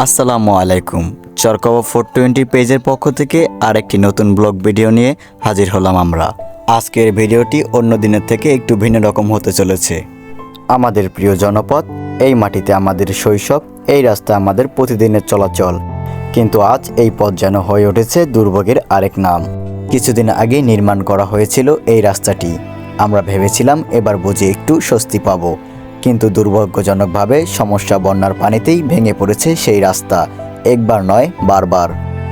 আসসালামু আলাইকুম। চরকাওয়া 420 পেজের পক্ষ থেকে আরেকটি নতুন ব্লগ ভিডিও নিয়ে হাজির হলাম আমরা। আজকের ভিডিওটি অন্য দিনের থেকে একটু ভিন্ন রকম হতে চলেছে। আমাদের প্রিয় জনপদ, এই মাটিতে আমাদের শৈশব, এই রাস্তা আমাদের প্রতিদিনের চলাচল, কিন্তু আজ এই পথ যেন হয়ে উঠেছে দুর্ভোগের আরেক নাম। কিছুদিন আগে নির্মাণ করা হয়েছিল এই রাস্তাটি। আমরা ভেবেছিলাম এবার বুঝি একটু স্বস্তি পাবো, কিন্তু দুর্ভাগ্যজনকভাবে সমস্যা বন্যার পানিতেই ভেঙে পড়েছে সেই রাস্তা। একবার নয়, বারবার।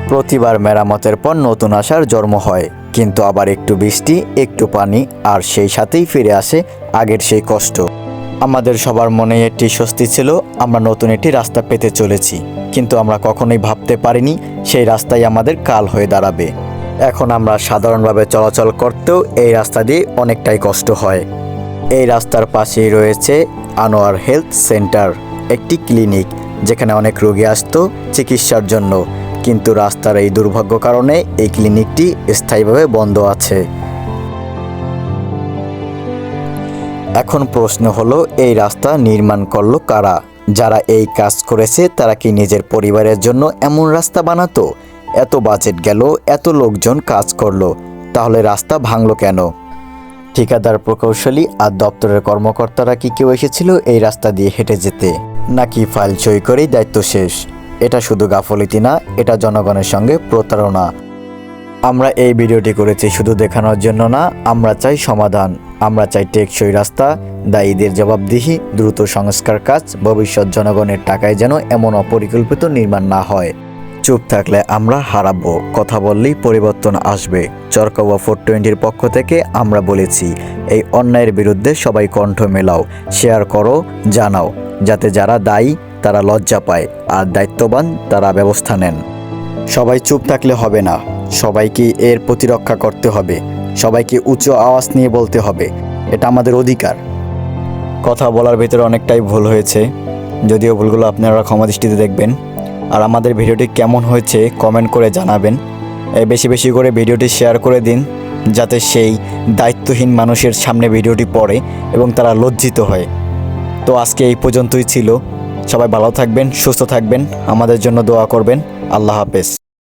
প্রতিবার মেরামতের পর নতুন আশার জন্ম হয়, কিন্তু আবার একটু বৃষ্টি, একটু পানি, আর সেই সাথেই ফিরে আসে আগের সেই কষ্ট। আমাদের সবার মনে একটি স্বস্তি ছিল, আমরা নতুন একটি রাস্তা পেতে চলেছি, কিন্তু আমরা কখনোই ভাবতে পারিনি সেই রাস্তাই আমাদের কাল হয়ে দাঁড়াবে। এখন আমরা সাধারণভাবে চলাচল করতেও এই রাস্তা দিয়ে অনেকটাই কষ্ট হয়। এই রাস্তার পাশেই রয়েছে আনোয়ার হেলথ সেন্টার, একটি ক্লিনিক যেখানে অনেক রোগী আসতো চিকিৎসার জন্য, কিন্তু রাস্তার এই দুর্ভাগ্য কারণে এই ক্লিনিকটি স্থায়ীভাবে বন্ধ আছে। এখন প্রশ্ন হলো, এই রাস্তা নির্মাণ করলো কারা? যারা এই কাজ করেছে তারা কি নিজের পরিবারের জন্য এমন রাস্তা বানাতো? এত বাজেট গেল, এত লোকজন কাজ করলো, তাহলে রাস্তা ভাঙলো কেন? ঠিকাদার, প্রকৌশলী আর দপ্তরের কর্মকর্তারা কি কেউ এসেছিল এই রাস্তা দিয়ে হেঁটে যেতে, নাকি ফাইল সই করেই দায়িত্ব শেষ? এটা শুধু গাফলতি না, এটা জনগণের সঙ্গে প্রতারণা। আমরা এই ভিডিওটি করেছি শুধু দেখানোর জন্য না, আমরা চাই সমাধান। আমরা চাই টেকসই রাস্তা, দায়ীদের জবাবদিহি, দ্রুত সংস্কার কাজ, ভবিষ্যৎ জনগণের টাকায় যেন এমন অপরিকল্পিত নির্মাণ না হয়। চুপ থাকলে আমরা হারাবো, কথা বললেই পরিবর্তন আসবে। চরকাওয়া 420-র পক্ষ থেকে আমরা বলেছি, এই অন্যায়ের বিরুদ্ধে সবাই কণ্ঠ মেলাও, শেয়ার করো, জানাও, যাতে যারা দায়ী তারা লজ্জা পায়, আর দায়িত্ববান তারা ব্যবস্থা নেন। সবাই চুপ থাকলে হবে না, সবাইকে এর প্রতিরক্ষা করতে হবে, সবাইকে উঁচু আওয়াজ নিয়ে বলতে হবে, এটা আমাদের অধিকার। কথা বলার ভিতরে অনেকটাই ভুল হয়েছে, যদিও ভুলগুলো আপনারা ক্ষমা দৃষ্টিতে দেখবেন। আর আমাদের ভিডিওটি কেমন হয়েছে কমেন্ট করে জানাবেন। বেশি বেশি করে ভিডিওটি শেয়ার করে দিন, যাতে সেই দায়িত্বহীন মানুষের সামনে ভিডিওটি পড়ে এবং তারা লজ্জিত হয়। তো আজকে এই পর্যন্তই ছিল। সবাই ভালো থাকবেন, সুস্থ থাকবেন, আমাদের জন্য দোয়া করবেন। আল্লাহ হাফেজ।